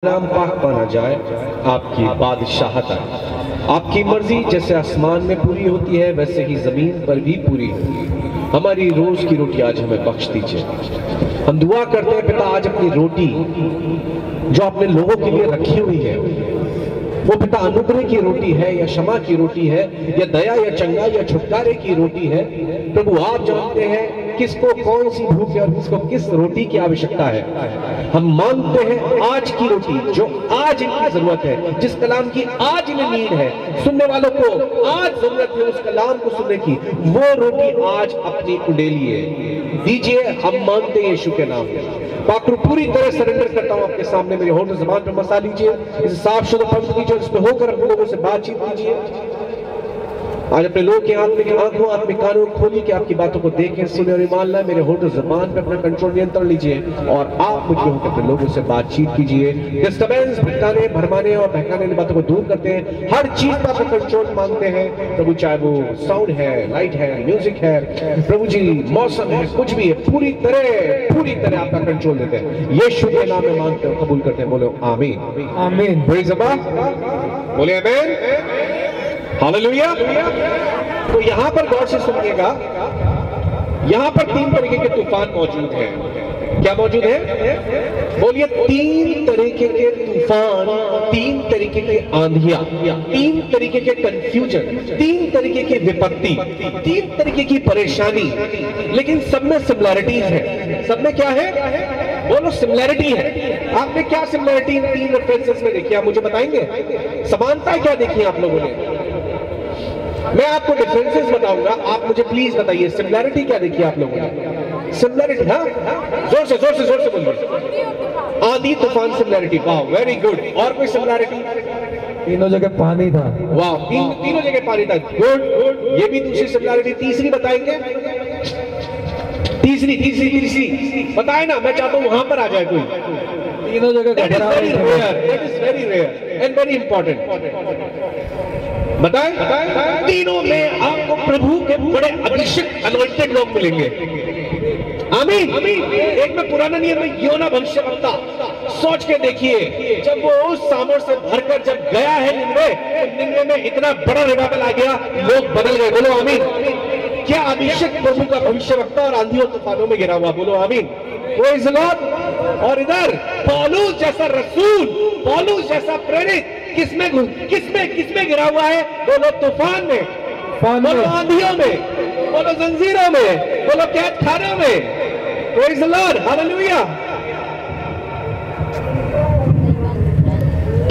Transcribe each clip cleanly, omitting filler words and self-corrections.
नाम पाक बना जाए, आपकी बादशाहत आए, आपकी मर्जी जैसे आसमान में पूरी होती है वैसे ही जमीन पर भी पूरी होती है। हमारी रोज की रोटी आज हमें बख्श दीजिए। हम दुआ करते हैं पिता, आज अपनी रोटी जो आपने लोगों के लिए रखी हुई है वो पिता अनुग्रह की रोटी है या क्षमा की रोटी है या दया या चंगा या छुटकारे की रोटी है। प्रभु आप जानते हैं किसको कौन सी भूख है और किसको किस रोटी की आवश्यकता है। हम मांगते हैं आज की रोटी जो आज इनकी जरूरत है, जिस कलाम की आज इन्हें नीड है, सुनने वालों को आज जरूरत है उस कलाम को सुनने की, वो रोटी आज अपनी उंडेलिए दीजिए। हम मांगते हैं यीशु के नाम में। पाक पूरी तरह सरेंडर करता हूं आपके सामने। मेरे होठ ज़बान पर मसा लीजिए, इसे साफ शुद्ध पवित्र कीजिए, इस पे होकर अपने लोगों से बातचीत कीजिए। आज अपने लोग के आत्मिक आंखों आत्मिक कानों खोली के आपकी बातों को देखें, सुने और ईमान लाए। मेरे होठ ज़बान पे अपना कंट्रोल नियंत्रण लीजिए और आप मुझे होकर अपने लोगों से बातचीत कीजिए। डिस्टर्बेंस, भटकाने, भरमाने और बहकाने वाली बातों को दूर करते हैं। हर चीज पर अपना कंट्रोल मांगते हैं प्रभु, चाहे वो साउंड है, लाइट है, म्यूजिक है, प्रभु जी मौसम है, कुछ भी है, पूरी तरह आपका कंट्रोल देते हैं। यीशु के नाम में मांगते हैं, कबूल करते हैं। बोलो आमीन आमीन। प्रेज़ गॉड, बोले आमीन, हालेलुया। तो यहां पर गौर से सुनिएगा, यहां पर तीन तरीके के तूफान मौजूद हैं। क्या मौजूद है? बोलिए, तीन तरीके के तूफान, तीन तरीके की आंधियां, तीन तरीके के कंफ्यूजन, तीन तरीके की विपत्ति, तीन तरीके की परेशानी, लेकिन सब में सिमिलैरिटीज है। सब में क्या है? बोलो, सिमिलैरिटी है। आपने क्या सिमिलैरिटी इन तीन रेफरेंसेस में देखी, आप मुझे बताएंगे? समानता क्या देखी आप लोगों ने? मैं आपको डिफरेंसेस बताऊंगा, आप मुझे प्लीज बताइए सिमिलैरिटी क्या देखी आप लोगों ने? सिमिलैरिटी, हाँ, जोर से बोलिए। आंधी तूफान सिमिलैरिटी, वाह, वेरी गुड। और कोई सिमिलैरिटी? तीनों जगह पानी था, वाह, तीनों जगह पानी था, गुड। ये भी दूसरी सिमिलैरिटी। तीसरी बताएंगे? तीसरी बताए ना, मैं चाहता हूं वहां पर आ जाए कोई। तीनों जगह that is very rare and very important. बताएं? तीनों में आपको प्रभु के बड़े अभिषेक अनॉइंटेड लोग मिलेंगे। आमीन। एक में पुराना नियम में योना भविष्यवक्ता, सोच के देखिए, जब वो उस सामर से भरकर जब गया है निन्वे, तो निन्वे में इतना बड़ा रिवाइवल आ गया, लोग बदल गए। बोलो आमीन। क्या अभिषेक प्रभु का भविष्यवक्ता और आंधियों तूफानों में गिरा हुआ? बोलो आमीन। Praise the Lord. और इधर पौलुस जैसा रसूल, पौलुस जैसा प्रेरित किसमें गिरा हुआ है? बोलो तूफान में, बोलो आंधियों में, बोलो जंजीरों में, बोलो कैद खानों में। Praise the Lord, hallelujah.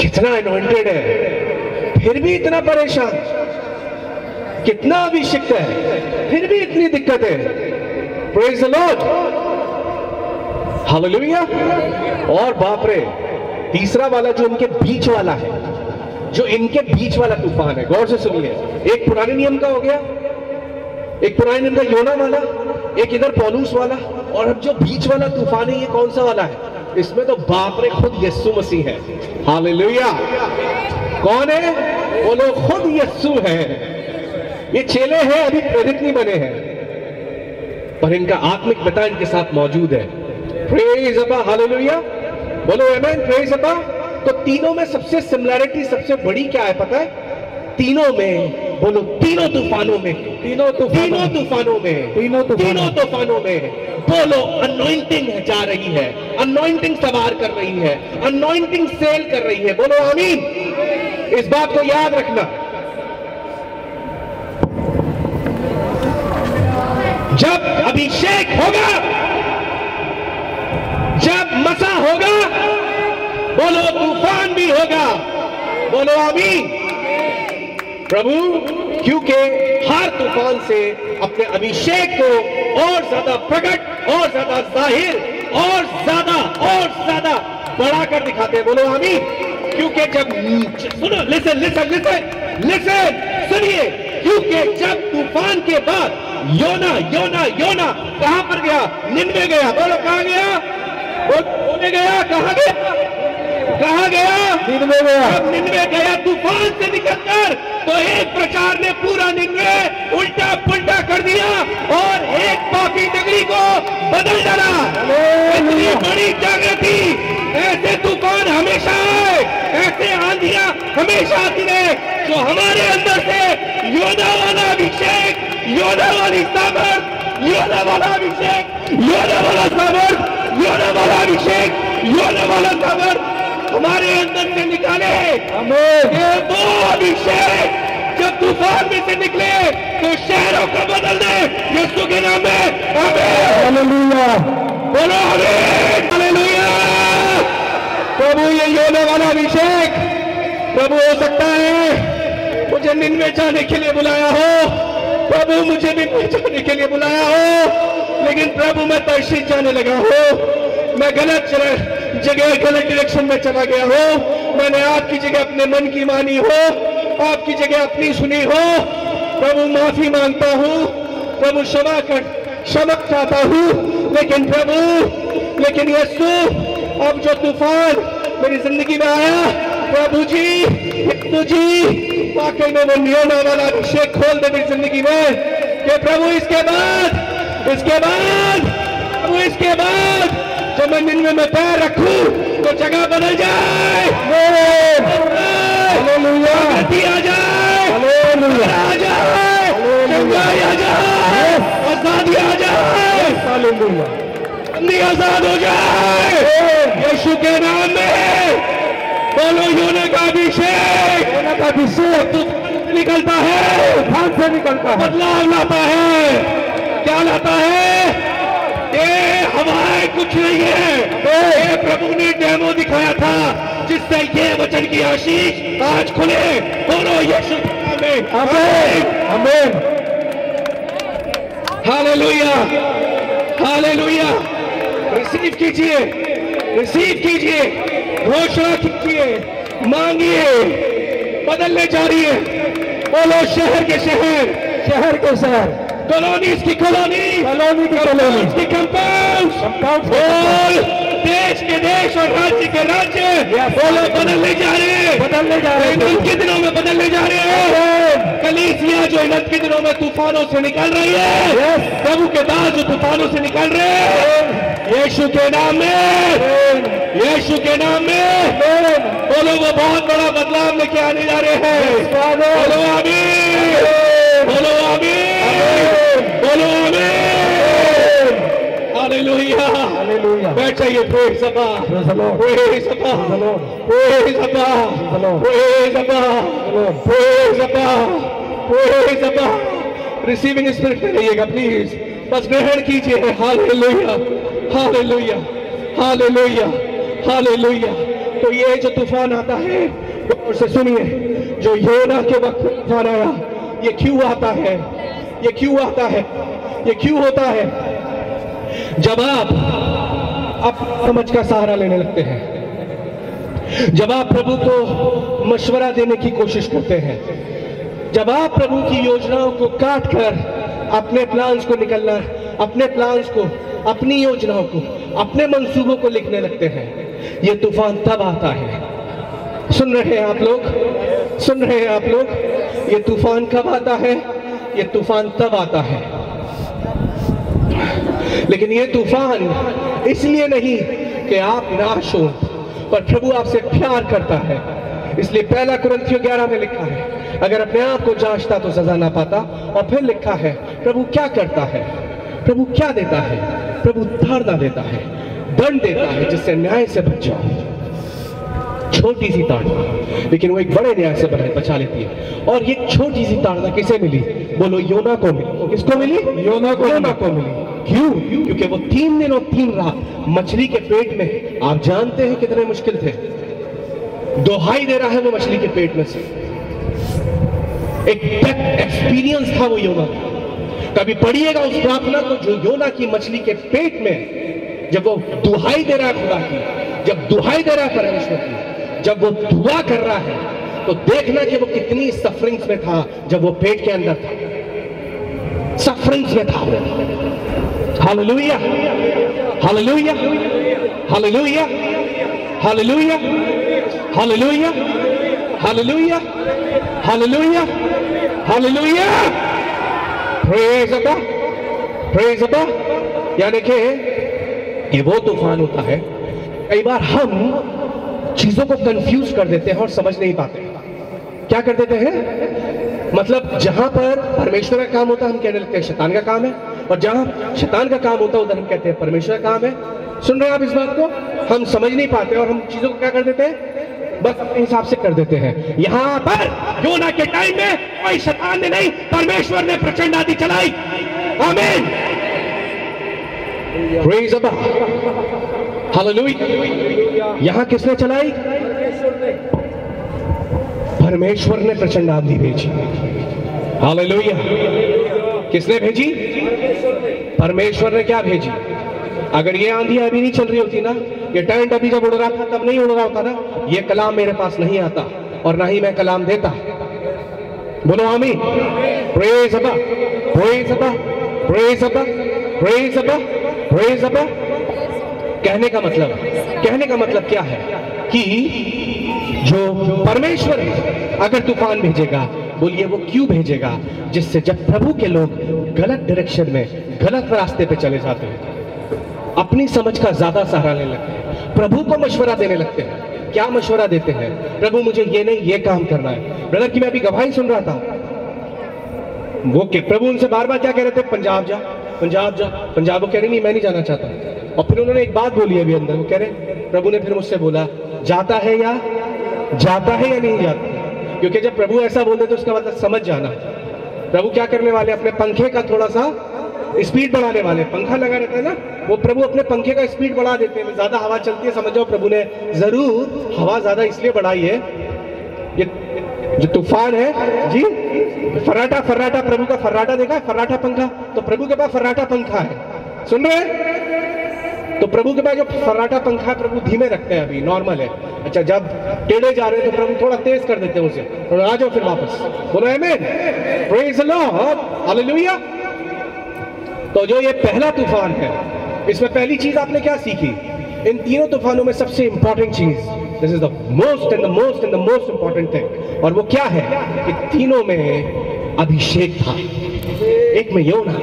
कितना अनॉइंटेड है, फिर भी इतना परेशान, कितना अभिषिक्त है, फिर भी इतनी दिक्कत है। Praise the Lord, hallelujah. और बाप रे, तीसरा वाला जो इनके बीच वाला है, जो इनके बीच वाला तूफान है, गौर से सुनिए। एक पुराने नियम का हो गया, एक पुराने नियम का योना वाला, एक इधर पौलुस वाला, और अब जो बीच वाला तूफान है ये कौन सा वाला है? इसमें तो बाप रे खुद यीशु मसीह है। हालेलुया। कौन है? बोलो, खुद यीशु है। ये चेले हैं, अभी प्रेरित नहीं बने हैं, पर इनका आत्मिक पिता इनके साथ मौजूद है। Praise God, hallelujah. बोलो आमीन, प्रेज़ गॉड। तो तीनों में सबसे सिमिलैरिटी सबसे बड़ी क्या है पता है? तीनों में, बोलो, तीनों तूफानों में, तीनों तूफानों में बोलो, अनॉइंटिंग जा रही है, अनॉइंटिंग सवार कर रही है, अनॉइंटिंग सेल कर रही है। बोलो आमीन। इस बात को याद रखना, जब अभिषेक होगा, जब मसा होगा, बोलो तूफान भी होगा। बोलो आमीन। प्रभु क्योंकि हर तूफान से अपने अभिषेक को और ज्यादा प्रकट, और ज्यादा जाहिर, और ज्यादा बढ़ाकर दिखाते हैं। बोलो आमीन। क्योंकि जब, सुनो, लिसन, सुनिए, क्योंकि जब तूफान के बाद योना कहां पर गया? निन्वे गया। बोलो कहां गया? बोले गया, कहां गया? निन्वे गया। जब निन्वे गया तूफान से निकलकर, तो एक प्रचार ने पूरा निन्वे उल्टा पुल्टा कर दिया और एक पापी नगरी को बदल डाला। इतनी बड़ी जागृति, ऐसे तूफान हमेशा आए, ऐसे आंधियां हमेशा आती रहे, जो हमारे अंदर से योद्धा वाला अभिषेक, योद्धा वाली सामर्थ, योद्धा वाला अभिषेक, योद्धा वाला सामर्थ, योद्धा वाला अभिषेक, योद्धा वाला सामर्थ हमारे अंदर से निकाले। ये वो अभिषेक जब तूफान में से निकले तो शहरों को बदल दे, यीशु के नाम में आमीन। हालेलुया, बोलो आमीन, हालेलुया। प्रभु ये योद्धा वाला अभिषेक प्रभु हो सकता है मुझे निन्वे जाने के लिए बुलाया हो, प्रभु मुझे निन्वे जाने के लिए बुलाया हो, लेकिन प्रभु मैं तर्शीश जाने लगा हो, मैं गलत जगह गलत डायरेक्शन में चला गया हो, मैंने आपकी जगह अपने मन की मानी हो, आपकी जगह अपनी सुनी हो। प्रभु माफी मांगता हूँ, प्रभु क्षमा चाहता हूँ, लेकिन यीशु अब जो तूफान मेरी जिंदगी में आया, प्रभु जी वाकई में वो नियोना वाला अभिषेक खोल दे मेरी जिंदगी में, कि प्रभु इसके बाद जब मैं निन्वे में पैर रखूं तो जगह बदल जाए, हालेलुया, आ जाए, हालेलुया, आ जाए, चंगाई आ जाए, आजादी आ जाए, हालेलुया, बंदी आजाद हो जाए यीशु के नाम में। बोलो योना का अभिषेक, योना का अभिषेक तूफान निकलता है, तूफान से निकलता है, बदलाव लाता है। क्या लाता है? ये हवाएं कुछ नहीं है, ये प्रभु ने डेमो दिखाया था जिससे ये वचन की आशीष आज खुले। बोलो यीशु में आमीन, आमीन, हालेलुया, हालेलुया। रिसीव कीजिए, घोषणा कीजिए, मांगिए, बदलने जा रही है। बोलो शहर के शहर, शहर के शहर, कॉलोनीज की कॉलोनी, कॉलोनी की कॉलोनी, की कंपाउंड, बोल देश के देश और राज्य के राज्य, बोलो बदलने जा रहे हैं, इन के दिनों में बदलने जा रहे हैं। कलीसिया जो इन के दिनों में तूफानों से निकल रही है, प्रभु के दास जो तूफानों से निकल रहे हैं, यीशु के नाम में, यीशु के नाम में, बोलो वो बहुत बड़ा बदलाव लेके आने जा रहे हैं। बोलो आमीन, बोलो आमीन, बोलो आमीन, हालेलुया, हालेलुया। बैठ जाइए, praise the Lord, Praise the Lord, praise the Lord, Praise the Lord, praise the Lord, praise the Lord, praise the Lord, praise the Lord. Receiving spirit में रहिएगा प्लीज, बस ग्रहण कीजिए। Hallelujah, hallelujah, hallelujah, hallelujah. तो ये जो तूफान आता है, और से सुनिए, जो योना के वक्त तूफान आया, ये क्यों आता है, ये क्यों आता है, ये क्यों होता है? जब आप समझ का सहारा लेने लगते हैं, जब आप प्रभु को मशवरा देने की कोशिश करते हैं, जब आप प्रभु की योजनाओं को काट कर अपने प्लान्स को निकलना, अपने प्लान्स को, अपनी योजनाओं को, अपने मंसूबों को लिखने लगते हैं, ये तूफान तब आता है। सुन रहे हैं आप लोग, सुन रहे हैं आप लोग? ये तूफान कब आता है? ये तूफान तब आता है। लेकिन ये तूफान इसलिए नहीं कि आप नाश हो, पर प्रभु आपसे प्यार करता है। इसलिए पहला कुरिन्थियों 11 में लिखा है, अगर अपने आप को जांचता तो सजा ना पाता। और फिर लिखा है, प्रभु क्या करता है, प्रभु क्या देता है? प्रभु ताड़ना देता है, दंड देता है, जिससे न्याय से बच जाओ। छोटी सी ताड़ना, लेकिन वो एक बड़े न्याय से बचा लेती है। और ये छोटी सी ताड़ना किसे मिली? बोलो योना को मिली। किसको मिली? योना को मिली। क्यों? क्योंकि वो 3 दिन और 3 रात मछली के पेट में, आप जानते हैं कितने मुश्किल थे, दोहाई दे रहा है वो मछली के पेट में से। एक डेथ एक्सपीरियंस था वो योना का। कभी पढ़िएगा उस प्रार्थना को, जो योना की मछली के पेट में, जब वो दुहाई दे रहा है खुदा की, जब दुहाई दे रहा है परमेश्वर की, जब वो दुआ कर रहा है, तो देखना कि वो कितनी सफरिंग्स में था। जब वो पेट के अंदर था, सफरिंग्स में था वो। Hallelujah, hallelujah, hallelujah, hallelujah, hallelujah, hallelujah, hallelujah, hallelujah, praise Allah, praise Allah. यानी कि ये वो तूफान होता है, कई बार हम चीजों को कंफ्यूज कर देते हैं और समझ नहीं पाते। क्या कर देते हैं? मतलब जहां पर परमेश्वर का काम होता है हम कहने लगते हैं शैतान का काम है, और जहां शैतान का काम होता है उधर हम कहते हैं परमेश्वर का काम है। सुन रहे हैं आप इस बात को? हम समझ नहीं पाते और हम चीजों को क्या कर देते हैं? बस अपने हिसाब से कर देते हैं। यहां पर योना के टाइम में कोई शैतान ने नहीं, परमेश्वर ने प्रचंड आंधी चलाई। आमीन, प्रेज अल्लाह, हालेलुया। यहां किसने चलाई? परमेश्वर ने प्रचंड आंधी भेजी। हालेलुया। किसने भेजी? परमेश्वर ने क्या भेजी? अगर ये आंधी अभी नहीं चल रही होती ना, ये टेंट अभी जब उड़ रहा था तब नहीं उड़ रहा होता ना, ये कलाम मेरे पास नहीं आता और ना ही मैं कलाम देता। बोलो आमीन। Praise Allah, praise Allah, praise Allah, praise Allah, praise अल्लाह। कहने का मतलब क्या है कि जो परमेश्वर अगर तूफान भेजेगा, बोलिए वो क्यों भेजेगा? जिससे जब प्रभु के लोग गलत डायरेक्शन में, गलत रास्ते पे चले जाते हैं, अपनी समझ का ज्यादा सहारा लेने लगते हैं, प्रभु को मशवरा देने लगते हैं। क्या मशवरा देते हैं? प्रभु मुझे ये नहीं ये काम करना है। ब्रदर की मैं अभी गवाही सुन रहा था, वो के प्रभु उनसे बार बार क्या कह रहे थे? पंजाब जा, पंजाब जा, पंजाब। वो कह रहे नहीं मैं नहीं जाना चाहता। और फिर उन्होंने एक बात बोली अभी अंदर, वो कह रहे प्रभु ने फिर मुझसे बोला जाता है या नहीं जाता? क्योंकि जब प्रभु ऐसा बोलते तो उसका मतलब समझ जाना। प्रभु क्या करने वाले? अपने पंखे का थोड़ा सा स्पीड बढ़ाने वाले। पंखा लगा रहता है ना, वो प्रभु अपने पंखे का स्पीड बढ़ा देते हैं। ज्यादा हवा चलती है, समझ जाओ प्रभु ने जरूर हवा ज्यादा इसलिए बढ़ाई है। ये जो तूफान है जी, फर्राटा, फर्राटा, प्रभु का फर्राटा देखा है? फर्राटा पंखा, तो प्रभु के पास फर्राटा पंखा है। सुन रहे हैं? तो प्रभु के पास जो फर्राटा पंखा प्रभु धीमे रखते हैं, अभी नॉर्मल है। अच्छा, जब टेढ़े जा रहे हैं तो प्रभु थोड़ा तेज कर देते हैं उसे, और आ जाओ फिर वापस। बोलो आमीन, प्रेज द लॉर्ड, हालेलुया। तो जो ये पहला तूफान है, इसमें पहली चीज आपने क्या सीखी? इन तीनों तूफानों में सबसे इंपॉर्टेंट चीज, this is the most and the most and the most important thing, और वो क्या है कि तीनों में अभिषेक था। एक में योना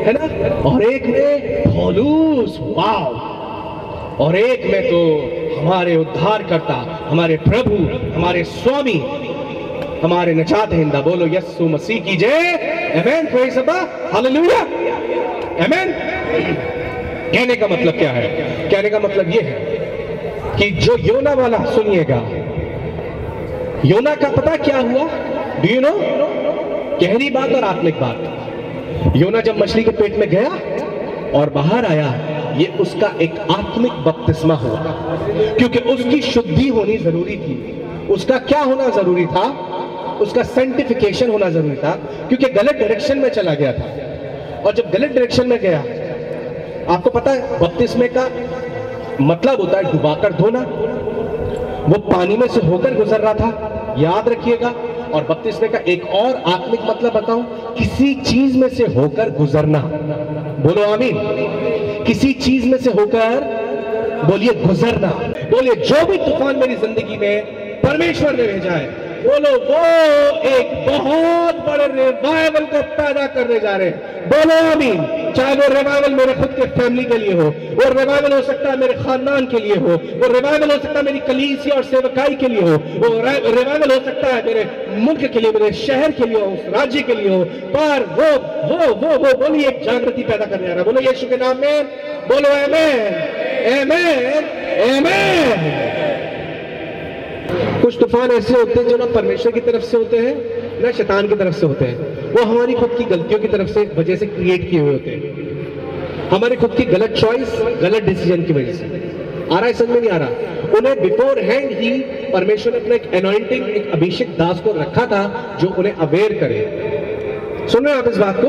है ना, और एक में पौलुस, वाव, और एक में तो हमारे उद्धारकर्ता, हमारे प्रभु, हमारे स्वामी, हमारे निजात हिंदा। बोलो यीशु मसीह की जय। आमीन, प्रेज अल्लाह, हालेलुया, आमीन। कहने का मतलब क्या है? कहने का मतलब यह है कि जो योना वाला, सुनिएगा, योना का पता क्या हुआ? Do you know? गहरी बात और आत्मिक बात। योना जब मछली के पेट में गया और बाहर आया, ये उसका एक आत्मिक बपतिस्मा हुआ, क्योंकि उसकी शुद्धि होनी जरूरी थी। उसका क्या होना जरूरी था? उसका सेंटिफिकेशन होना जरूरी था, क्योंकि गलत डायरेक्शन में चला गया था। और जब गलत डायरेक्शन में गया, आपको पता है बपतिस्मे का मतलब होता है डुबाकर धोना। वो पानी में से होकर गुजर रहा था, याद रखिएगा। और बपतिस्मे का एक और आत्मिक मतलब बताऊं, किसी चीज में से होकर गुजरना। बोलो आमीन। किसी चीज में से होकर, बोलिए गुजरना। बोलिए जो भी तूफान मेरी जिंदगी में परमेश्वर ने भेजा है, बोलो वो एक बहुत बड़े रिवाइवल को पैदा करने जा रहे हैं। बोलो आमीन। चाहे वो रिवाइवल मेरे खुद के फैमिली के लिए हो, वो रिवाइवल हो सकता है मेरे खानदान के लिए हो, वो रिवाइवल हो सकता है मेरी कलीसिया और सेवकाई के लिए हो, वो रिवाइवल हो सकता है मेरे मुल्क के लिए, मेरे शहर के लिए हो, उस राज्य के लिए हो, पर वो बोलिए एक जागृति पैदा करने जा रहा है। बोलो यीशु के नाम में, बोलो आमीन, आमीन, आमीन। कुछ तूफान ऐसे होते हैं जो ना परमेश्वर की तरफ से होते हैं, ना शैतान की तरफ से होते हैं। वो हमारी खुद की गलतियों की तरफ से, वजह से क्रिएट किए हुए होते हैं। हमारी खुद की गलत चॉइस, गलत डिसीजन की वजह से। आ रहा है? समझ में नहीं आ रहा? उन्हें बिफोर हैंड ही परमेश्वर ने अपना एक अनॉइंटिंग, एक अभिषेक दास को रखा था जो उन्हें अवेयर करे। सुन रहे हैं आप इस बात को?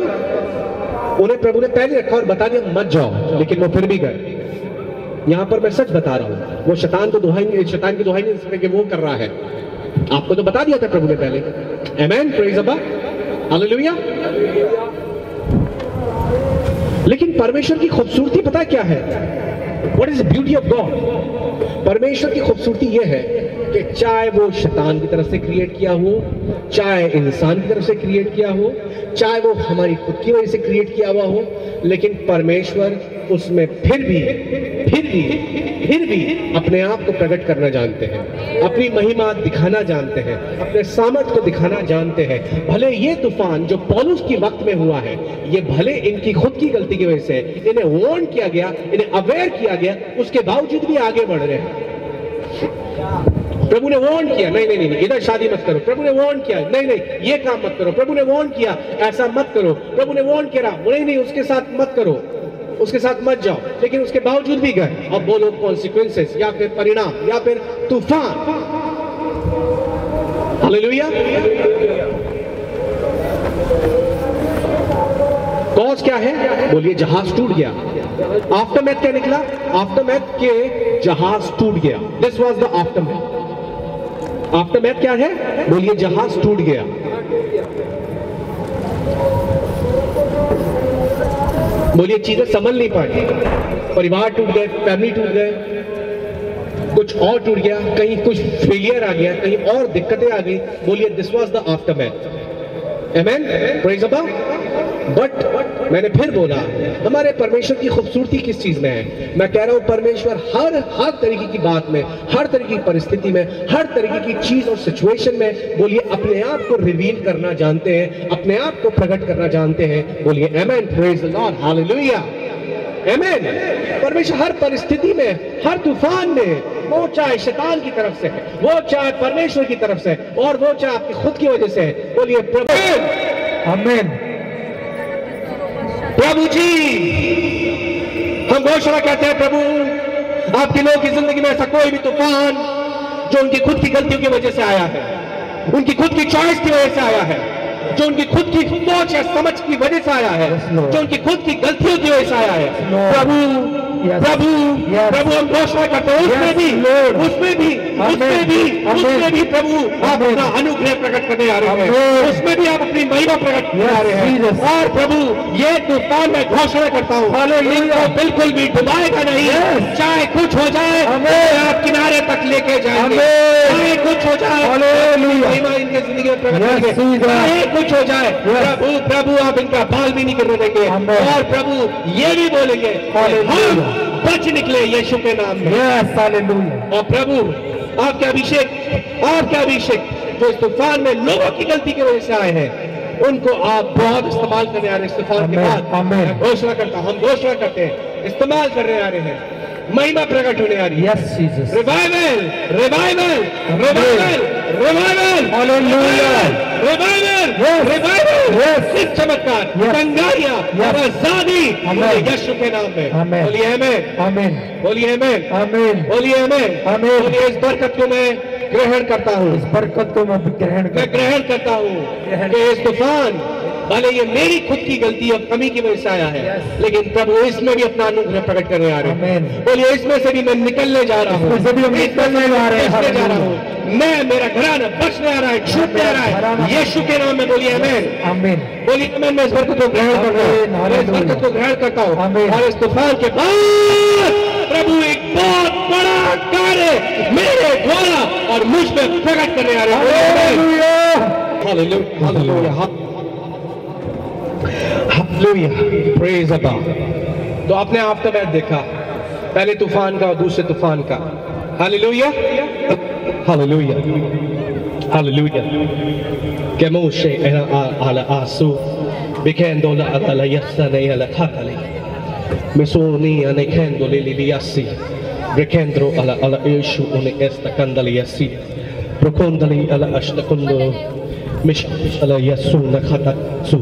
उन्हें प्रभु ने पहले रखा और बता दिया मत जाओ, लेकिन वो फिर भी गए। यहां पर मैं सच बता रहा हूं, वो शैतान की दुहाई नहीं दे सकते कि वो कर रहा है। आपको तो बता दिया था प्रभु ने पहले। आमीन, प्रेज अल्लाह, हालेलुया। लेकिन परमेश्वर की खूबसूरती पता क्या है? What is the beauty of God? परमेश्वर की खूबसूरती यह है कि चाहे वो शैतान की तरफ से क्रिएट किया हो, चाहे इंसान की तरफ से क्रिएट किया हो, चाहे वो हमारी खुद की वजह से क्रिएट किया हुआ हो, लेकिन परमेश्वर उसमें फिर भी अपने आप को प्रकट करना जानते हैं, अपनी महिमा दिखाना जानते हैं, अपने सामर्थ को दिखाना जानते हैं। भले ये तूफान जो पौलुस की वक्त में हुआ है, ये भले इनकी खुद की गलती की वजह से इन्हें वार्न किया गया, इन्हें अवेयर किया गया, उसके बावजूद भी आगे बढ़ रहे हैं। प्रभु ने वार्न किया, नहीं, इधर शादी मत करो। प्रभु ने वार्न किया, नहीं, ये काम मत करो। प्रभु ने वार्न किया, ऐसा मत करो। प्रभु ने वार्न किया, नहीं, उसके साथ मत करो, उसके साथ मत जाओ, लेकिन उसके बावजूद भी गए। अब वो लोग कॉन्सिक्वेंसेस या फिर परिणाम या फिर तूफान, हालेलुया। कॉज क्या है? बोलिए जहाज टूट गया। आफ्टरमैथ क्या निकला? आफ्टरमैथ के जहाज टूट गया। This was the aftermath. Aftermath क्या है? बोलिए जहाज टूट गया। बोलिए चीजें संभल नहीं पाई, परिवार टूट गए, फैमिली टूट गए, कुछ और टूट गया, कहीं कुछ फेलियर आ गया, कहीं और दिक्कतें आ गई। बोलिए this was the aftermath. Amen, praise Allah. But मैंने फिर बोला, हमारे परमेश्वर की खूबसूरती किस चीज में है? मैं कह रहा हूं परमेश्वर हर तरीके की बात में, हर तरीके की परिस्थिति में, हर तरीके की चीज और सिचुएशन में, बोलिए अपने आप को रिवील करना जानते हैं, अपने आप को प्रकट करना जानते हैं। बोलिए आमेन, प्रेज द लॉर्ड, हालेलुया, आमेन। परमेश्वर हर परिस्थिति में, हर तूफान में, वो चाहे शैतान की तरफ से है, वो चाहे परमेश्वर की तरफ से, और वो चाहे आपकी खुद की वजह से है, बोलिए प्रभु, आमीन। प्रभु जी, हम घोषणा कहते हैं प्रभु, आपके लोगों की जिंदगी में ऐसा कोई भी तूफान जो उनकी खुद की गलतियों की वजह से आया है, उनकी खुद की चॉइस की वजह से आया है, जो उनकी खुद की सोच या समझ की वजह से आया है, जो उनकी खुद की गलतियों की वजह से आया है, प्रभु प्रभु प्रभु हम घोषणा करते हैं उसमें भी प्रभु आप अपना अनुग्रह प्रकट करने आ रहे हैं, उसमें भी आप अपनी महिमा प्रकट करने आ रहे हैं। और प्रभु ये तूफान मैं घोषणा करता हूँ इनको बिल्कुल भी डुबाएगा नहीं, चाहे कुछ हो जाए आप किनारे तक लेके जाएंगे, चाहे कुछ हो जाए महिमा इनके जिंदगी में प्रकट करेंगे, चाहे कुछ हो जाए प्रभु प्रभु आप इनका बाल भी नहीं गिरने देंगे, और प्रभु ये भी बोलेंगे हम बच निकले यीशु के नाम में। और प्रभु आपके अभिषेक जो इस तूफान में लोगों की गलती की वजह से आए हैं, उनको आप बहुत इस्तेमाल करने आ रहे हैं। इस तूफान के बाद मैं घोषणा करता हूं, हम घोषणा करते हैं, इस्तेमाल करने आ रहे हैं, महिमा प्रकट होने आ रही है। Yes Jesus, revival revival revival revival, hallelujah, revival revival, चमत्कार, कंगारियां और आजादी यीशु के नाम में। बोलिए आमीन, आमीन, बोलिए आमीन, आमीन, बोलिए आमीन, आमीन। बोलिए इस बरकत को मैं ग्रहण करता हूँ, इस बरकत को मैं ग्रहण करता हूँ कि इस तूफान भले ये मेरी खुद की गलती और कमी की वजह से आया है, लेकिन प्रभु इसमें भी अपना अनुग्रह प्रकट करने आ रहे हैं। बोलिए इसमें से भी मैं निकलने जा रहा हूँ, मैं मेरा घराना बचने आ रहा है, छूटने आ रहा है यीशु के नाम में। बोलिए आमीन, आमीन, बोलिए आमीन। मैं इस बरकत को ग्रहण करता हूँ, मैं इस बरकत को ग्रहण करता हूँ, और इस तूफान के बाद प्रभु एक बहुत बड़ा कार्य मेरे द्वारा और मुझ में प्रकट करने आ रहे हैं। हालेलुया, हालेलुया, हालेलुया, प्रेज अल्लाह। तो आपने आफ्टरमैथ देखा, पहले तूफान का और दूसरे तूफान का। Hallelujah, hallelujah, hallelujah. केमोशे ala asu bekendo la atala yasane ala kakali mesoni ane kendo liliasi bekendro ala ishu one esta kandali yasi prokondali ala ashtakundo mish ala yasu nakata su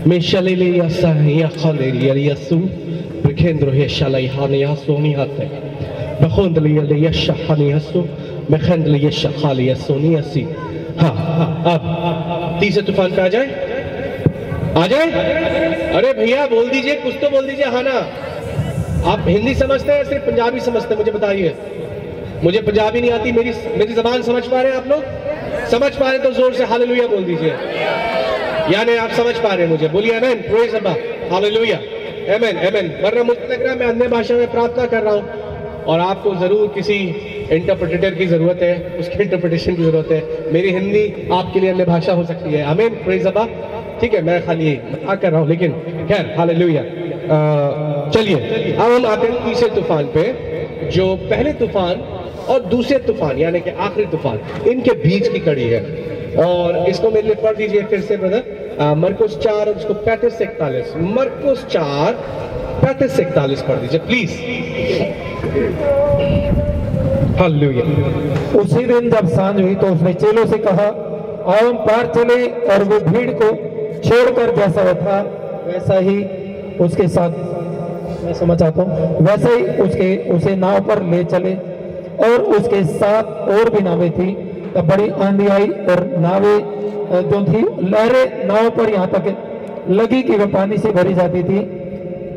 mishalili yasa ya khalili yasu bekendro yeshalai hani yasoni hate bekondali ala yashahani yasu bekendali yashahali yasoni yasi। हाँ, अब तीसरे तूफान पे आ जाए। अरे भैया बोल दीजिए, कुछ तो बोल दीजिए। हाँ ना, आप हिंदी समझते हैं या सिर्फ पंजाबी समझते हैं? मुझे बताइए, मुझे पंजाबी नहीं आती, मेरी जबान समझ पा रहे हैं आप लोग? समझ पा रहे तो जोर से हालेलुया बोल दीजिए, यानी आप समझ पा रहे हैं मुझे। बोलिए आमीन, प्रेज अल्लाह, हालेलुया, आमीन, आमीन। वरना मुझे लग रहा है मैं अन्य भाषा में प्रार्थना कर रहा हूँ और आपको जरूर किसी इंटरप्रेटर की जरूरत है, उसके इंटरप्रिटेशन की जरूरत है। मेरी हिंदी आपके लिए अन्य भाषा हो सकती है। आमीन, प्रेज़ अल्लाह। ठीक है, मैं खाली मजाक कर रहा हूँ, लेकिन खैर हालेलुया। चलिए अब हम आते हैं तीसरे तूफान पे, जो पहले तूफान और दूसरे तूफान यानी कि आखिरी तूफान, इनके बीच की कड़ी है। और इसको मेरे लिए पढ़ दीजिए फिर से ब्रदर, मरकुस 4 और उसको 35 से 41। मरकुस 4 35 से 41 पढ़ दीजिए प्लीज। हालेलुया। उसी दिन जब सांझ हुई तो उसने चेलों से कहा, आओ हम पार चले, और वो भीड़ को छोड़कर जैसा वो था वैसा ही उसके साथ, मैं समझ आता हूँ, वैसे ही उसे नाव पर ले चले। और उसके साथ और भी नावें थी। तब बड़ी आंधी आई और नावें जो थी, लहरें नाव पर यहाँ तक लगी कि वह पानी से भरी जाती थी।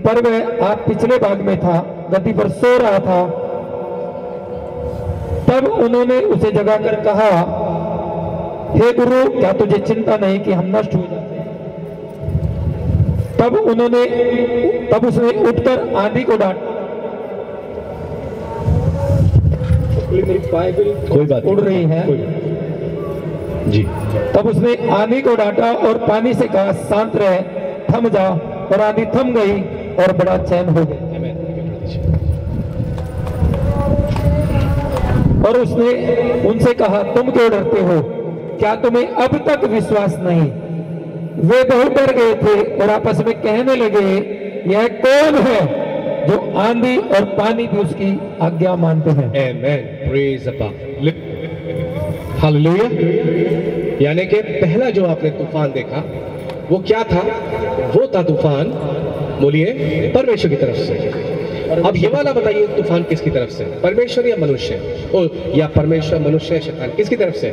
पर वह आप पिछले भाग में था, गद्दी पर सो रहा था। तब उन्होंने उसे जगाकर कहा, हे गुरु, क्या तुझे चिंता नहीं कि हम नष्ट हो जाते? तब उसने उठकर आंधी को डांटा। मेरी बाइबल कोई बात उड़ रही है जी। तब उसने आंधी को डांटा और पानी से कहा, शांत रहे, थम जा। और आंधी थम गई और बड़ा चैन हो गया। और उसने उनसे कहा, तुम क्यों डरते हो? क्या तुम्हें अब तक विश्वास नहीं? वे बहुत डर गए थे और आपस में कहने लगे, यह कौन है जो आंधी और पानी भी उसकी आज्ञा मानते हैं? आमेन, प्रेज अल्लाह, हालेलुया। यानी कि पहला जो आपने तूफान देखा वो क्या था? वो था तूफान, बोलिए, परमेश्वर की तरफ से। अब ये वाला बताइए, तूफान किसकी तरफ से? परमेश्वर या मनुष्य? ओ, या परमेश्वर, मनुष्य, शैतान, किसकी तरफ से?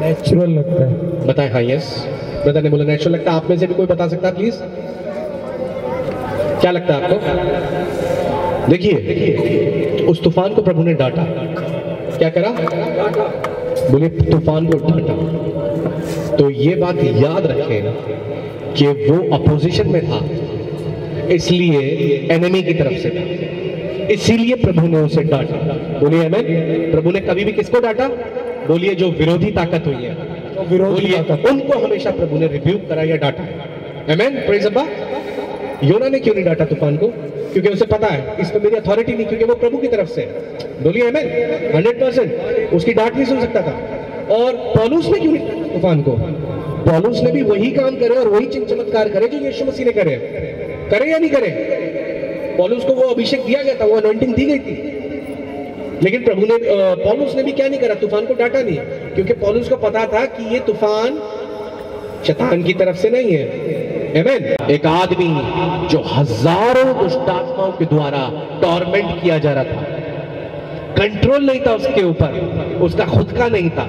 नेचुरल लगता है। बताएं। हाँ, यस, ब्रदर ने बोला नेचुरल लगता है। आप में से भी कोई बता सकता है प्लीज? क्या लगता है आपको? देखिए, उस तूफान को प्रभु ने डांटा। क्या करा? बोले तूफान को डांटा। तो ये बात याद रखें कि वो अपोजिशन में था, इसलिए एनिमी की तरफ से था, इसीलिए प्रभु ने उसे डांटा। बोलिए आमीन। प्रभु ने कभी भी किसको डांटा? बोलिए, जो विरोधी ताकत हुई है, बोलिए, उनको हमेशा प्रभु ने रिब्यूक करा या डांटा है। आमीन, प्रेज़ अल्लाह। योना ने क्यों नहीं डांटा तूफान को? क्योंकि उसे पता है इस पर मेरी अथॉरिटी नहीं, क्योंकि वो प्रभु की तरफ से है। बोलिए आमीन। 100% उसकी डांट नहीं सुन सकता था। और पौलुस ने क्यों नहीं डांटा तूफान को? पौलुस ने भी वही काम करे और वही चमत्कार करे जो यीशु मसीह ने करे या नहीं करे? पौलुस को वो अभिषेक दिया गया था, वो अनॉइंटिंग दी गई थी, लेकिन प्रभु ने, पौलुस ने भी क्या नहीं करा? तूफान को डांटा नहीं, क्योंकि पौलुस को पता था कि ये तूफान शैतान की तरफ से नहीं है। आमीन। एक आदमी जो हजारों दुष्ट आत्माओं के द्वारा टॉर्मेंट किया जा रहा था, कंट्रोल नहीं था उसके ऊपर, उसका खुद का नहीं था।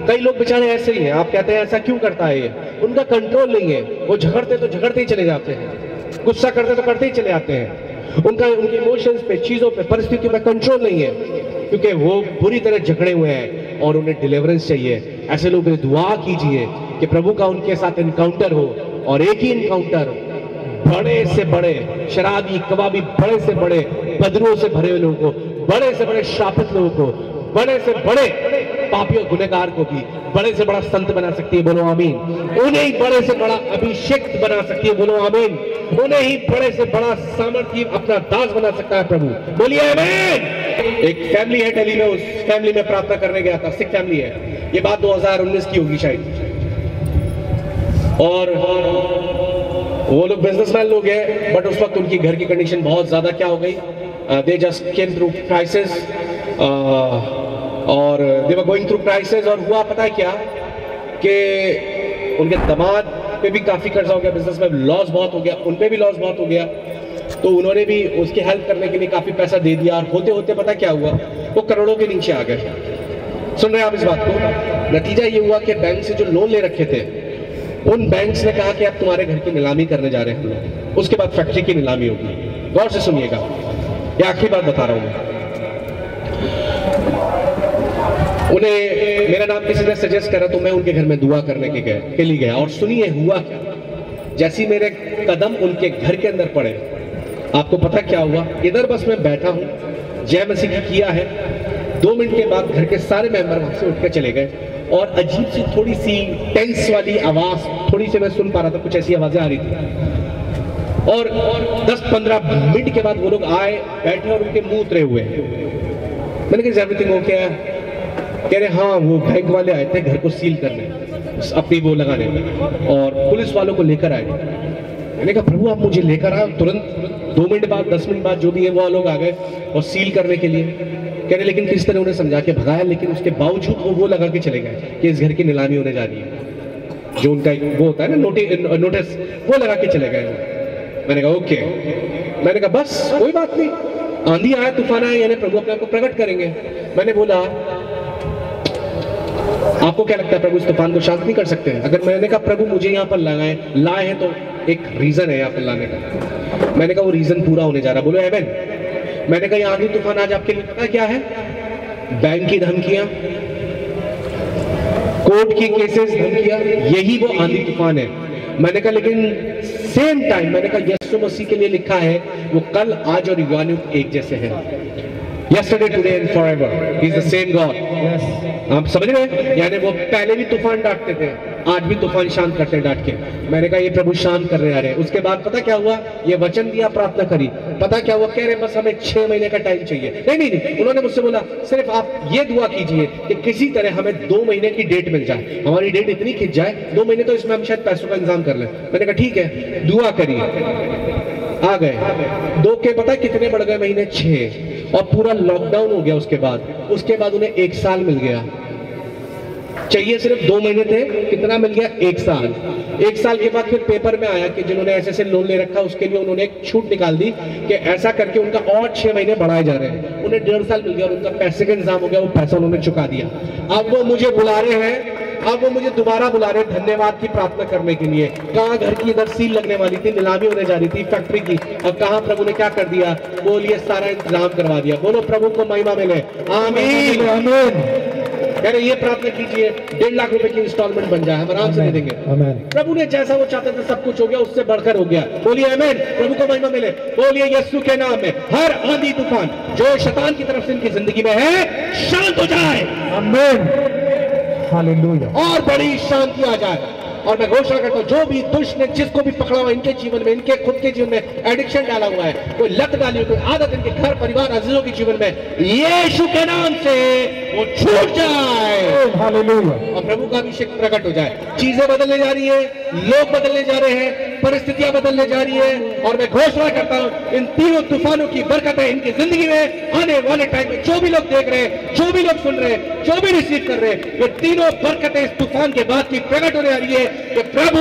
कई लोग बेचारे ऐसे ही हैं। आप कहते हैं ऐसा क्यों करता है ये? उनका कंट्रोल नहीं है। वो झगड़ते तो झगड़ते ही चले जाते हैं, गुस्सा करते तो करते ही चले आते हैं। उनके इमोशंस पे, चीजों पे, परिस्थितियों पे कंट्रोल नहीं है, क्योंकि वो बुरी तरह झगड़े हुए हैं और उन्हें डिलीवरेंस चाहिए। ऐसे लोग दुआ कीजिए कि प्रभु का उनके साथ इनकाउंटर हो, और एक ही इनकाउंटर बड़े से बड़े शराबी, कबाबी, बड़े से बड़े बदरुओं से भरे हुए लोगों को, बड़े से बड़े शापित लोगों को, बड़े से बड़े पापियों गुनहगार को भी बड़े से बड़ा संत बना सकती है। बोलो आमीन। उन्हें ही बड़े से बड़ा अभिषेक बना सकती है। बोलो आमीन। उन्हें ही बड़े से बड़ा सामर्थ्य अपना दास बना सकता है प्रभु। बोलिए आमीन। एक फैमिली है दिल्ली में, उस फैमिली में प्रार्थना करने गया था, सिख फैमिली है। ये बात 2019 की होगी शायद। और वो लोग बिजनेसमैन लोग हैं, बट उस वक्त उनकी घर की कंडीशन बहुत ज्यादा क्या हो गई? They just came through crisis, और दे वर गोइंग थ्रू क्राइसिस। और हुआ पता है क्या कि उनके दामाद पे भी काफी कर्जा हो गया, बिजनेस में लॉस बहुत हो गया, उन पे भी लॉस बहुत हो गया। तो उन्होंने भी उसकी हेल्प करने के लिए काफी पैसा दे दिया, और होते होते पता क्या हुआ? वो करोड़ों के नीचे आ गए। सुन रहे हैं आप इस बात को? नतीजा ये हुआ कि बैंक से जो लोन ले रखे थे, उन बैंक्स ने कहा कि अब तुम्हारे घर की नीलामी करने जा रहे हैं। उसके बाद फैक्ट्री की नीलामी होगी। गौर से सुनिएगा, ये आखिरी बात बता रहा हूं मैं। उन्हें मेरा नाम किसी ने सजेस्ट करा, तो मैं उनके घर में दुआ करने के लिए गया। और सुनिए हुआ क्या। जैसे मेरे कदम उनके घर के अंदर पड़े, आपको पता क्या हुआ? इधर बस मैं बैठा हूं, जय मसीह की किया है, 2 मिनट के बाद घर के सारे मेंबर वहां से उठ के चले गए और अजीब सी थोड़ी सी टेंस वाली आवाज थोड़ी सी मैं सुन पा रहा था, कुछ ऐसी आवाजें आ रही थी। और 10-15 मिनट के बाद वो लोग आए, बैठे और उनके मुंह उतरे हुए हैं। मैंने कहा एवरीथिंग हो क्या? कह रहे हाँ वो बैंक वाले आए थे घर को सील करने, अपनी वो लगाने और पुलिस वालों को लेकर आए। मैंने कहा प्रभु आप मुझे लेकर आओ तुरंत। 2 मिनट बाद 10 मिनट बाद जो भी है वो लोग आ गए और सील करने के लिए। कह रहे लेकिन किस तरह उन्हें समझा के भगाया, लेकिन उसके बावजूद वो लगा के चले गए कि इस घर की नीलामी होने जा रही है। जो उनका वो होता है ना नोटिस, वो लगा के चले गए। मैंने कहा ओके। मैंने कहा बस कोई बात नहीं, आंधी आया तूफान आया यानी प्रभु अपने आप को प्रकट करेंगे। मैंने बोला आपको क्या लगता है प्रभु इस तूफान को शांत नहीं कर सकते हैं? अगर मैंने कहा प्रभु मुझे यहाँ पर लाए हैं तो एक रीजन है यहाँ पर लाने का। मैंने कहा वो रीजन पूरा होने जा रहा। बोलो आमेन। मैंने कहा यहाँ आंधी तूफान आज आपके लिए पता क्या है? बैंक की धमकियां, कोर्ट की केसेस, धमकियां, यही वो आंधी तूफान है। मैंने कहा लेकिन सेम टाइम मैंने कहा यीशु मसीह के लिए लिखा है वो कल आज और युगानुयुग एक जैसे हैं। Yesterday, today and forever. He is the same God. Yes. आप समझ रहे हैं? यानी वो पहले भी तूफान डांटते थे, आज भी तूफान शांत करते हैं डांट के। मैंने कहा ये प्रभु शांत करने आ रहे हैं। उसके बाद पता क्या हुआ? ये वचन दिया, प्रार्थना करी। पता क्या हुआ? कह रहे बस हमें 6 महीने का टाइम चाहिए। नहीं, उन्होंने मुझसे बोला सिर्फ आप ये दुआ कीजिए कि किसी तरह हमें 2 महीने की डेट मिल जाए। हमारी डेट इतनी खिंच जाए 2 महीने तो इसमें हम शायद पैसों का इंतजाम कर लें। मैंने कहा ठीक है, दुआ करिए। आ गए 2 के पता कितने बढ़ गए महीने? 6। और पूरा लॉकडाउन हो गया। उसके बाद उन्हें 1 साल मिल गया। चाहिए सिर्फ 2 महीने थे, कितना मिल गया? 1 साल। 1 साल के बाद फिर पेपर में आया कि जिन्होंने ऐसे लोन ले रखा उसके लिए उन्होंने एक छूट निकाल दी कि ऐसा करके उनका और 6 महीने बढ़ाए जा रहे हैं। उन्हें 1.5 साल मिल गया और उनका पैसे का इंतजाम हो गया। वो पैसा उन्होंने चुका दिया। अब वो मुझे बुला रहे हैं, अब वो मुझे दोबारा बुला रहे हैं धन्यवाद की प्रार्थना करने के लिए। कहाँ घर की इधर सील लगने वाली थी, नीलामी होने जा रही थी फैक्ट्री की, अब कहाँ प्रभु ने क्या कर दिया? बोलिए सारा इंतजाम करवा दिया। बोलो प्रभु को महिमा मिले। आमीन आमीन। कह रहे ये प्रार्थना कीजिए 1.5 लाख रुपए की इंस्टॉलमेंट बन जाए, हम आराम से दे देंगे। प्रभु ने जैसा वो चाहते थे सब कुछ हो गया, उससे बढ़कर हो गया। बोलिए आमीन। प्रभु को महिमा मिले। बोलिए यीशु के नाम में हर आंधी तूफान जो शैतान की तरफ से इनकी जिंदगी में है शांत हो जाए। आमीन हालेलुया। और बड़ी शांति आ जाए। और मैं घोषणा करता हूं जो भी दुष्ट ने जिसको भी पकड़ा हुआ इनके जीवन में, इनके खुद के जीवन में एडिक्शन डाला हुआ है, कोई लत डाली हुई, कोई आदत इनके घर परिवार अजीजों के जीवन में, यीशु के नाम से वो छूट जाए। हालेलुया। और प्रभु का अभिषेक प्रकट हो जाए। चीजें बदलने जा रही है, लोग बदलने जा रहे हैं, परिस्थितियां बदलने जा रही है। और मैं घोषणा करता हूं इन तीनों तूफानों की बरकतें इनकी जिंदगी में आने वाले टाइम में जो भी लोग देख रहे हैं, जो भी लोग सुन रहे हैं, जो भी रिसीव कर रहे हैं, ये तीनों बरकतें इस तूफान के बाद की प्रकट होने आ रही है कि प्रभु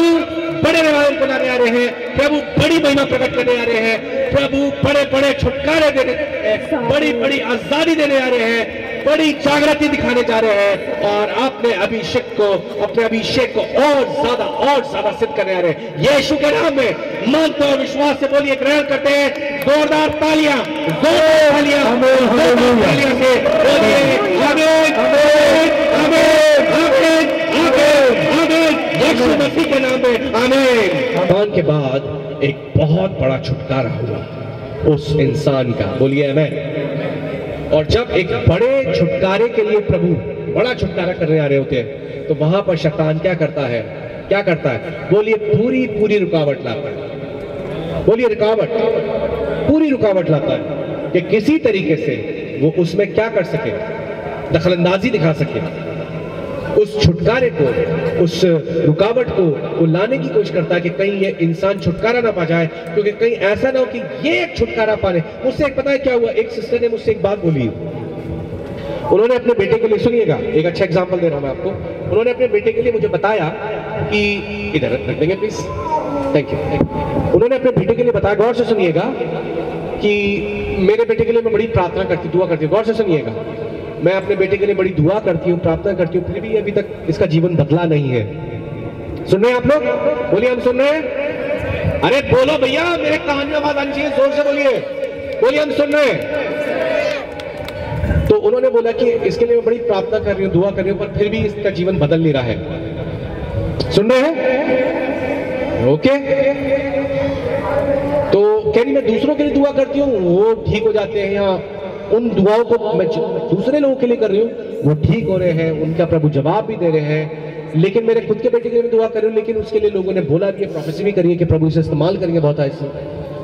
बड़े रिवाइवल बनाने आ रहे हैं, प्रभु बड़ी महिमा प्रकट करने आ रहे हैं, प्रभु बड़े बड़े छुटकारे देने, बड़ी बड़ी आजादी देने आ रहे हैं, बड़ी जागृति दिखाने जा रहे हैं। और अपने अभिषेक को और ज्यादा सिद्ध करने आ रहे हैं यीशु के नाम में। मानते और विश्वास से बोलिए, ग्रहण करते हैं। जोरदार तालियां से बोलिए आमीन आमीन आमीन आमीन यीशु मसीह के नाम में आमीन। आमीन के बाद एक बहुत बड़ा छुटकारा हुआ उस इंसान का। बोलिए आमीन। और जब एक बड़े छुटकारे के लिए प्रभु बड़ा छुटकारा करने आ रहे होते हैं तो वहां पर शैतान क्या करता है? बोलिए पूरी रुकावट लाता है। बोलिए पूरी रुकावट लाता है कि किसी तरीके से वो उसमें क्या कर सके? दखलंदाजी दिखा सके। उस छुटकारे को, उस रुकावट को वो लाने की कोशिश करता है कि कहीं ये इंसान छुटकारा ना पा जाए, क्योंकि कहीं ऐसा ना हो कि ये एक छुटकारा पाने। मुझसे एक पता है क्या हुआ? एक सिस्टर ने मुझसे एक बात बोली। उन्होंने अपने बेटे के लिए, सुनिएगा एक अच्छा एग्जांपल दे रहा हूं मैं आपको। उन्होंने अपने बेटे के लिए मुझे बताया कि इधर रख देंगे प्लीज, थैंक यू। उन्होंने अपने बेटे के लिए बताया, गौर से सुनिएगा, कि मेरे बेटे के लिए मैं बड़ी प्रार्थना करती, दुआ करती हूँ। गौर से सुनिएगा, मैं अपने बेटे के लिए बड़ी दुआ करती हूँ, प्रार्थना करती हूँ, फिर भी अभी तक इसका जीवन बदला नहीं है। सुन रहे हैं आप लोग? बोलिए हम सुन रहे हैं। अरे बोलो भैया, मेरे कान में आवाज आनी चाहिए, जोर से बोलिए हम सुन रहे हैं। तो उन्होंने बोला कि इसके लिए मैं बड़ी प्रार्थना कर रही हूँ, दुआ कर रही हूँ, पर फिर भी इसका जीवन बदल नहीं रहा है। सुन रहे हैं? ओके। तो कह रही मैं दूसरों के लिए दुआ करती हूँ, वो ठीक हो जाते हैं, यहाँ उन दुआओं को मैं दूसरे लोगों के लिए कर रही हूँ, वो ठीक हो रहे हैं, उनका प्रभु जवाब भी दे रहे हैं, लेकिन मेरे खुद के बेटे के लिए मैं दुआ कर रही हूँ, लेकिन उसके लिए लोगों ने बोला भी है, प्रोफेसी भी करी है कि प्रभु इसे इस्तेमाल करेंगे बहुत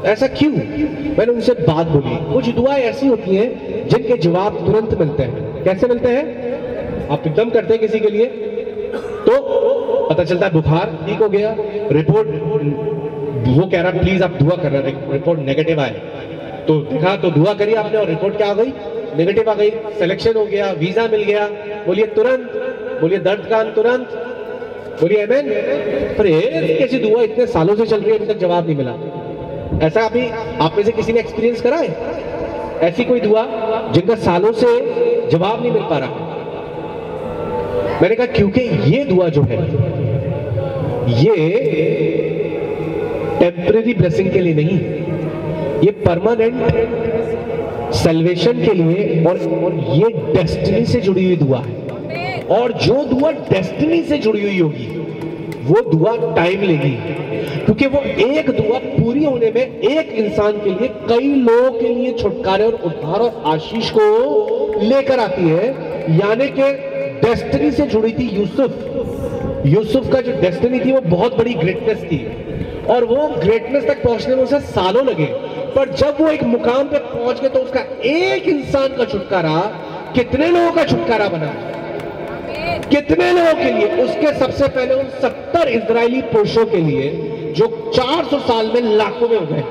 ऐसा क्यों? मैंने उनसे बात बोली। कुछ दुआएं ऐसी होती हैं जिनके जवाब तुरंत मिलते हैं। कैसे मिलते हैं? आप एकदम करते हैं किसी के लिए तो पता चलता है बुखार ठीक हो गया, रिपोर्ट वो कह रहा प्लीज आप दुआ कर रहे हैं, रिपोर्ट नेगेटिव आए, तो देखा तो दुआ करी आपने और रिपोर्ट क्या आ गई? नेगेटिव आ गई। सिलेक्शन हो गया, वीजा मिल गया, बोलिए तुरंत, बोलिए दर्द कान तुरंत, बोलिए आमीन। पर कैसी दुआ इतने सालों से चल रही है, अभी तक जवाब नहीं मिला? ऐसा अभी आप में से किसी ने एक्सपीरियंस करा है? ऐसी कोई दुआ जिनका सालों से जवाब नहीं मिल पा रहा? मैंने कहा क्योंकि ये दुआ जो है ये टेम्परेरी ब्लेसिंग के लिए नहीं, ये परमानेंट सल्वेशन के लिए, और ये डेस्टिनी से जुड़ी हुई दुआ है। और जो दुआ डेस्टिनी से जुड़ी हुई होगी वो दुआ टाइम लेगी, क्योंकि वो एक दुआ पूरी होने में एक इंसान के लिए कई लोगों के लिए छुटकारे और उद्धार और आशीष को लेकर आती है। यानी कि डेस्टिनी से जुड़ी थी यूसुफ का जो डेस्टिनी थी वो बहुत बड़ी ग्रेटनेस थी, और वो ग्रेटनेस तक पहुंचने में उसे सालों लगे, पर जब वो एक मुकाम पे पहुंच गए तो उसका एक इंसान का छुटकारा कितने लोगों का छुटकारा बना? कितने लोगों के लिए? उसके सबसे पहले उन 70 इजरायली पुरुषों के लिए जो 400 साल में लाखों में हो गए।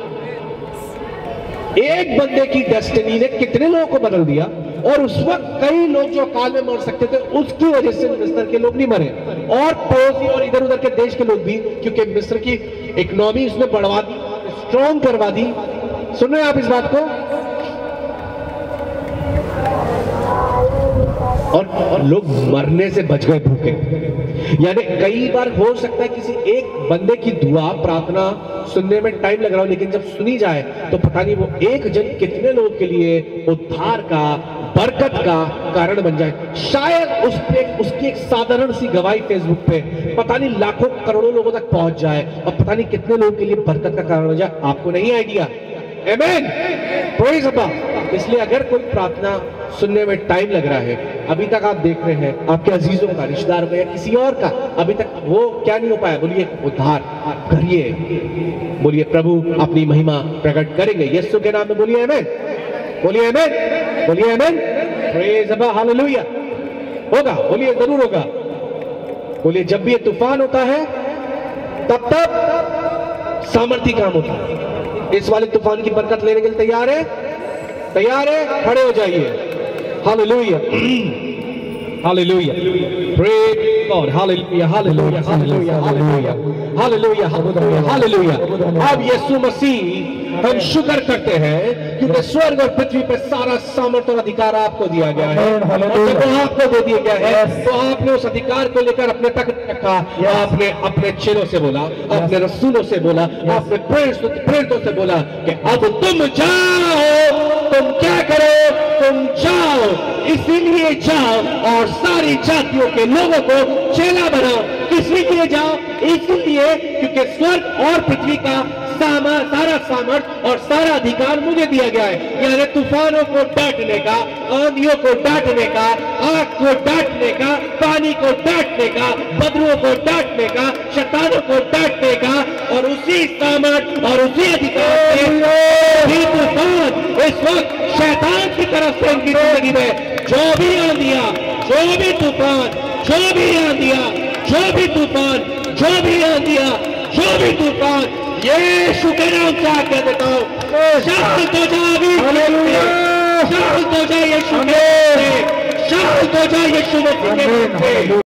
एक बंदे की डेस्टिनी ने कितने लोगों को बदल दिया, और उस वक्त कई लोग जो अकाल में मर सकते थे उसकी वजह से मिस्र के लोग नहीं मरे, और पड़ोसी और इधर उधर के देश के लोग भी, क्योंकि मिस्र की इकोनॉमी उसने बढ़वा दी, स्ट्रॉन्ग करवा दी। सुन रहे हैं आप इस बात को? और लोग मरने से बच गए भूखे। यानी कई बार हो सकता है किसी एक बंदे की दुआ प्रार्थना सुनने में टाइम लग रहा हो, लेकिन जब सुनी जाए तो पता नहीं वो एक जन कितने लोगों के लिए उद्धार का, बरकत का कारण बन जाए। शायद उसकी एक साधारण सी गवाही फेसबुक पे पता नहीं लाखों करोड़ों लोगों तक पहुंच जाए, और पता नहीं कितने लोगों के लिए बरकत का कारण बन जाए। आपको नहीं आइडिया। आमीन, प्रेज़ गॉड। इसलिए अगर कोई प्रार्थना सुनने में टाइम लग रहा है, अभी तक आप देख रहे हैं आपके अजीजों का, रिश्तेदारों का या किसी और का अभी तक वो क्या नहीं हो पाया, बोलिए उद्धार करिए, बोलिए प्रभु अपनी महिमा प्रकट करेंगे यीशु के नाम में। बोलिए आमीन, बोलिए आमीन, बोलिए आमीन, प्रेज़ गॉड, हालेलुया। होगा, बोलिए जरूर होगा। बोलिए जब भी ये तूफान होता है तब सामर्थी काम होता है। इस वाले तूफान की बरकत लेने के लिए तैयार है? तैयार है? खड़े हो जाइए। Hallelujah, hallelujah, praise God, hallelujah, hallelujah, hallelujah, hallelujah, hallelujah, hallelujah, hallelujah. अब यीशु मसीह हम शुक्र करते हैं क्योंकि स्वर्ग और पृथ्वी पर सारा सामर्थ और अधिकार आपको दिया गया है, और जब वो आपको दे दिया गया है तो आपने उस अधिकार को लेकर अपने तक रखा। आपने अपने चेलों से बोला, अपने रसूलों से बोला, अपने प्रेरितों से बोला कि अब तुम जाओ, तुम क्या करो? तुम जाओ, इसीलिए जाओ और सारी जातियों के लोगों को चेला बनाओ। किस लिए जाओ? इसलिए क्योंकि स्वर्ग और पृथ्वी का सारा सामर्थ और सारा अधिकार मुझे दिया गया है। यानी तूफानों को डांटने का, आंधियों को डांटने का, आग को डांटने का, पानी को डांटने का, बदरुओं को डांटने का, शैतानों को डांटने का, और उसी सामर्थ और उसी अधिकार से भी तूफान इस वक्त शैतान की तरफ से उनकी जिंदगी में जो भी आंधियां, जो भी तूफान, जो भी आंधियां, जो भी तूफान, जो भी आंधियां, जो भी तूफान, यीशु के नाम से आज्ञा देता हूं, शांत हो जाए, शांत हो जाए यीशु के नाम से, शांत हो जाए यीशु मसीह के नाम से।